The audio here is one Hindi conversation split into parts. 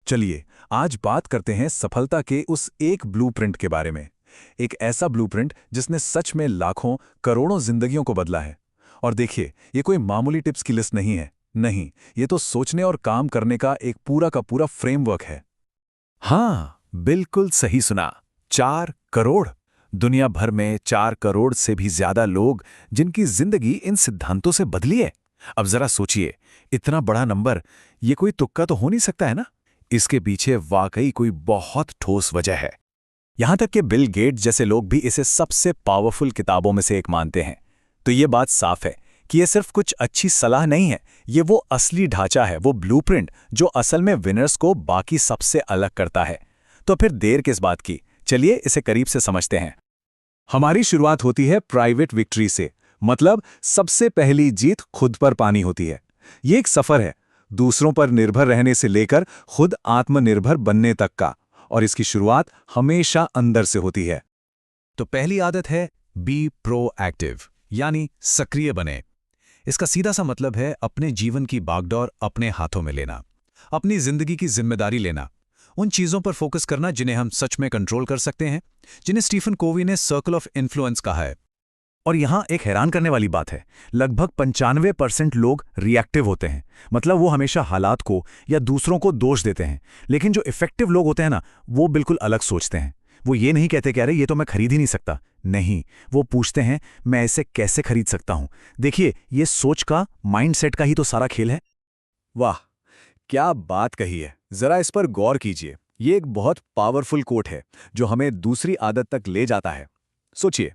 चलिए आज बात करते हैं सफलता के उस एक ब्लूप्रिंट के बारे में। एक ऐसा ब्लूप्रिंट जिसने सच में लाखों करोड़ों जिंदगियों को बदला है। और देखिए, ये कोई मामूली टिप्स की लिस्ट नहीं है। नहीं, ये तो सोचने और काम करने का एक पूरा का पूरा फ्रेमवर्क है। हाँ, बिल्कुल सही सुना। 4 करोड़। दुनिया भर में 4 करोड़ से भी ज्यादा लोग जिनकी जिंदगी इन सिद्धांतों से बदली है। अब जरा सोचिए, इतना बड़ा नंबर, ये कोई तुक्का तो हो नहीं सकता है ना। इसके पीछे वाकई कोई बहुत ठोस वजह है। यहां तक कि बिल गेट्स जैसे लोग भी इसे सबसे पावरफुल किताबों में से एक मानते हैं। तो ये बात साफ है कि ये सिर्फ कुछ अच्छी सलाह नहीं है, ये वो असली ढांचा है, वो ब्लूप्रिंट जो असल में विनर्स को बाकी सबसे अलग करता है। तो फिर देर किस बात की, चलिए इसे करीब से समझते हैं। हमारी शुरुआत होती है प्राइवेट विक्ट्री से, मतलब सबसे पहली जीत खुद पर पानी होती है। ये एक सफर है, दूसरों पर निर्भर रहने से लेकर खुद आत्मनिर्भर बनने तक का, और इसकी शुरुआत हमेशा अंदर से होती है। तो पहली आदत है बी प्रोएक्टिव, यानी सक्रिय बने। इसका सीधा सा मतलब है अपने जीवन की बागडोर अपने हाथों में लेना, अपनी जिंदगी की जिम्मेदारी लेना, उन चीजों पर फोकस करना जिन्हें हम सच में कंट्रोल कर सकते हैं, जिन्हें स्टीफन कोवी ने सर्कल ऑफ इन्फ्लुएंस कहा है। और यहां एक हैरान करने वाली बात है, लगभग 95% लोग रिएक्टिव होते हैं, मतलब वो हमेशा हालात को या दूसरों को दोष देते हैं। लेकिन जो इफेक्टिव लोग होते हैं ना, वो बिल्कुल अलग सोचते हैं। वो ये नहीं कहते कि अरे ये तो मैं खरीद ही नहीं सकता। नहीं, वो पूछते हैं मैं इसे कैसे खरीद सकता हूं। देखिए, ये सोच का, माइंडसेट का ही तो सारा खेल है। वाह, क्या बात कही है। जरा इस पर गौर कीजिए। ये एक बहुत पावरफुल कोट है जो हमें दूसरी आदत तक ले जाता है। सोचिए,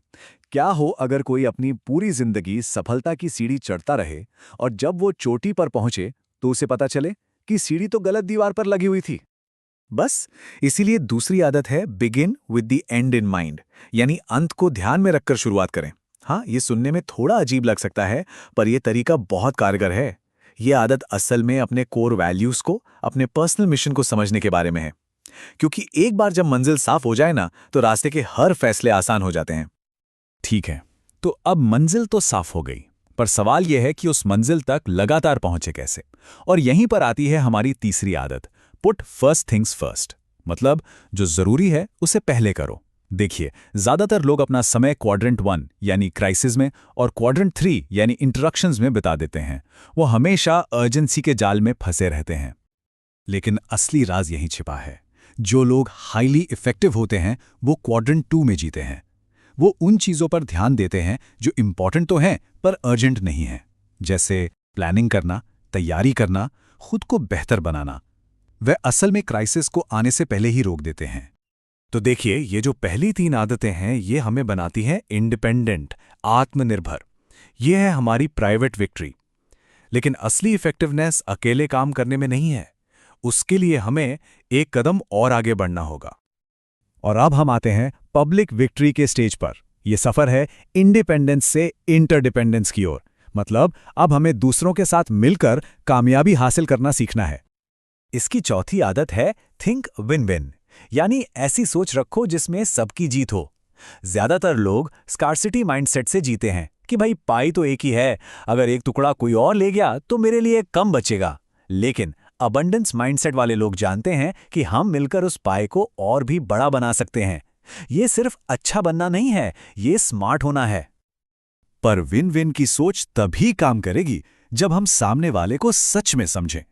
क्या हो अगर कोई अपनी पूरी जिंदगी सफलता की सीढ़ी चढ़ता रहे और जब वो चोटी पर पहुंचे तो उसे पता चले कि सीढ़ी तो गलत दीवार पर लगी हुई थी। बस इसीलिए दूसरी आदत है begin with the and in mind, यानी अंत को ध्यान में रखकर शुरुआत करें। हाँ, ये सुनने में थोड़ा अजीब लग सकता है, पर यह तरीका बहुत कारगर है। यह आदत असल में अपने कोर वैल्यूज को, अपने पर्सनल मिशन को समझने के बारे में है। क्योंकि एक बार जब मंजिल साफ हो जाए ना, तो रास्ते के हर फैसले आसान हो जाते हैं। ठीक है, तो अब मंजिल तो साफ हो गई, पर सवाल यह है कि उस मंजिल तक लगातार पहुंचे कैसे। और यहीं पर आती है हमारी तीसरी आदत, पुट फर्स्ट थिंग्स फर्स्ट, मतलब जो जरूरी है उसे पहले करो। देखिए, ज्यादातर लोग अपना समय क्वाड्रेंट 1 यानी क्राइसिस में और क्वाड्रेंट 3 यानी इंटरक्शंस में बिता देते हैं। वो हमेशा अर्जेंसी के जाल में फंसे रहते हैं। लेकिन असली राज यहीं छिपा है। जो लोग हाईली इफेक्टिव होते हैं वो क्वाड्रेंट 2 में जीते हैं। वो उन चीजों पर ध्यान देते हैं जो इंपॉर्टेंट तो हैं पर अर्जेंट नहीं हैं, जैसे प्लानिंग करना, तैयारी करना, खुद को बेहतर बनाना। वे असल में क्राइसिस को आने से पहले ही रोक देते हैं। तो देखिए, ये जो पहली 3 आदतें हैं, ये हमें बनाती हैं इंडिपेंडेंट, आत्मनिर्भर। ये है हमारी प्राइवेट विक्ट्री। लेकिन असली इफेक्टिवनेस अकेले काम करने में नहीं है। उसके लिए हमें एक कदम और आगे बढ़ना होगा। और अब हम आते हैं पब्लिक विक्ट्री के स्टेज पर। यह सफर है इंडिपेंडेंस से इंटरडिपेंडेंस की ओर। मतलब अब हमें दूसरों के साथ मिलकर कामयाबी हासिल करना सीखना है। इसकी चौथी आदत है थिंक विन विन, यानी ऐसी सोच रखो जिसमें सबकी जीत हो। ज्यादातर लोग स्कार्सिटी माइंडसेट से जीते हैं कि भाई पाई तो एक ही है, अगर एक टुकड़ा कोई और ले गया तो मेरे लिए कम बचेगा। लेकिन अबंडेंस माइंडसेट वाले लोग जानते हैं कि हम मिलकर उस पाई को और भी बड़ा बना सकते हैं। ये सिर्फ अच्छा बनना नहीं है, ये स्मार्ट होना है। पर विन विन की सोच तभी काम करेगी जब हम सामने वाले को सच में समझें।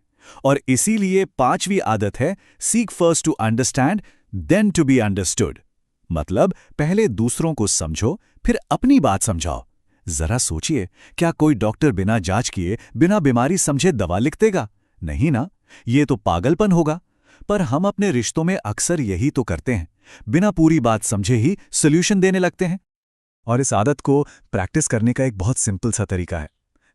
और इसीलिए 5वीं आदत है seek first to understand then to be understood. मतलब पहले दूसरों को समझो, फिर अपनी बात समझाओ। जरा सोचिए, क्या कोई डॉक्टर बिना जांच किए, बिना बीमारी समझे दवा लिख देगा? नहीं ना, ये तो पागलपन होगा। पर हम अपने रिश्तों में अक्सर यही तो करते हैं, बिना पूरी बात समझे ही सॉल्यूशन देने लगते हैं। और इस आदत को प्रैक्टिस करने का एक बहुत सिंपल सा तरीका है।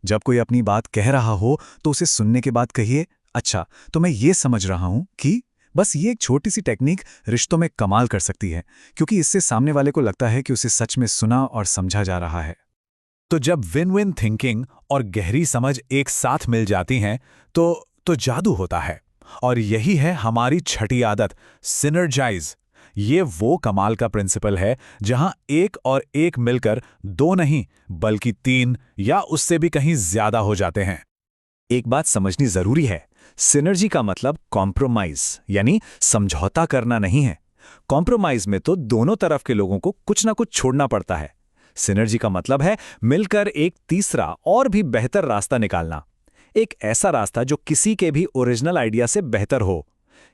जब कोई अपनी बात कह रहा हो तो उसे सुनने के बाद कहिए, अच्छा तो मैं ये समझ रहा हूं कि। बस ये एक छोटी सी टेक्निक रिश्तों में कमाल कर सकती है, क्योंकि इससे सामने वाले को लगता है कि उसे सच में सुना और समझा जा रहा है। तो जब विन विन थिंकिंग और गहरी समझ एक साथ मिल जाती हैं तो जादू होता है। और यही है हमारी छठी आदत, सिनर्जाइज। ये वो कमाल का प्रिंसिपल है जहां एक और एक मिलकर 2 नहीं बल्कि 3 या उससे भी कहीं ज्यादा हो जाते हैं। एक बात समझनी जरूरी है, सिनर्जी का मतलब कॉम्प्रोमाइज यानी समझौता करना नहीं है। कॉम्प्रोमाइज में तो दोनों तरफ के लोगों को कुछ ना कुछ छोड़ना पड़ता है। सिनर्जी का मतलब है मिलकर एक तीसरा और भी बेहतर रास्ता निकालना, एक ऐसा रास्ता जो किसी के भी ओरिजिनल आइडिया से बेहतर हो।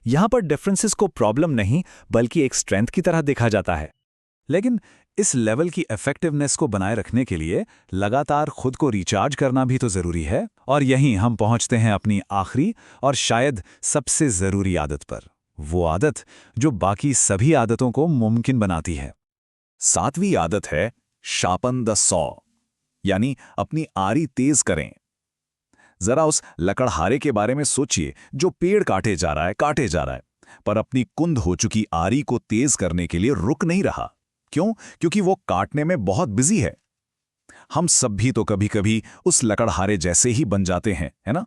यहां पर डिफरेंसेस को प्रॉब्लम नहीं बल्कि एक स्ट्रेंथ की तरह देखा जाता है। लेकिन इस लेवल की इफेक्टिवनेस को बनाए रखने के लिए लगातार खुद को रिचार्ज करना भी तो जरूरी है। और यहीं हम पहुंचते हैं अपनी आखिरी और शायद सबसे जरूरी आदत पर, वो आदत जो बाकी सभी आदतों को मुमकिन बनाती है। 7वीं आदत है शार्पन द सॉ, यानी अपनी आरी तेज करें। जरा उस लकड़हारे के बारे में सोचिए जो पेड़ काटे जा रहा है, पर अपनी कुंद हो चुकी आरी को तेज करने के लिए रुक नहीं रहा। क्यों? क्योंकि वो काटने में बहुत बिजी है। हम सब भी तो कभी कभी उस लकड़हारे जैसे ही बन जाते हैं, है ना?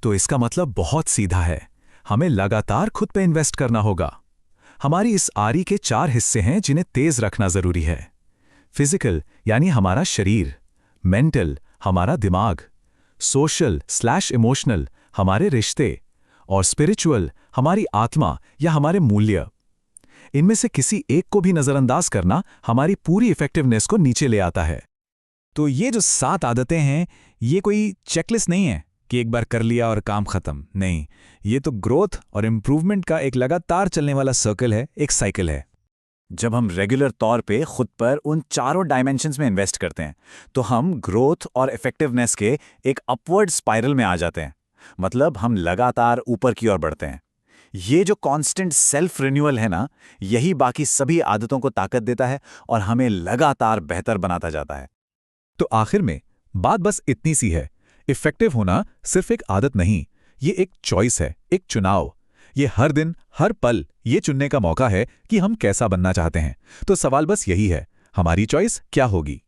तो इसका मतलब बहुत सीधा है, हमें लगातार खुद पे इन्वेस्ट करना होगा। हमारी इस आरी के 4 हिस्से हैं जिन्हें तेज रखना जरूरी है। फिजिकल यानी हमारा शरीर, मेंटल हमारा दिमाग, सोशल/इमोशनल हमारे रिश्ते, और स्पिरिचुअल हमारी आत्मा या हमारे मूल्य। इनमें से किसी एक को भी नजरअंदाज करना हमारी पूरी इफेक्टिवनेस को नीचे ले आता है। तो ये जो 7 आदतें हैं, ये कोई चेकलिस्ट नहीं है कि एक बार कर लिया और काम खत्म। नहीं, ये तो ग्रोथ और इंप्रूवमेंट का एक लगातार चलने वाला सर्कल है, एक साइकिल है। जब हम रेगुलर तौर पे खुद पर उन चारों डायमेंशंस में इन्वेस्ट करते हैं तो हम ग्रोथ और इफेक्टिवनेस के एक अपवर्ड स्पाइरल में आ जाते हैं। मतलब हम लगातार ऊपर की ओर बढ़ते हैं। ये जो कांस्टेंट सेल्फ रिन्यूअल है ना, यही बाकी सभी आदतों को ताकत देता है और हमें लगातार बेहतर बनाता जाता है। तो आखिर में बात बस इतनी सी है, इफेक्टिव होना सिर्फ एक आदत नहीं, ये एक चॉइस है, एक चुनाव। ये हर दिन हर पल ये चुनने का मौका है कि हम कैसा बनना चाहते हैं। तो सवाल बस यही है, हमारी चॉइस क्या होगी?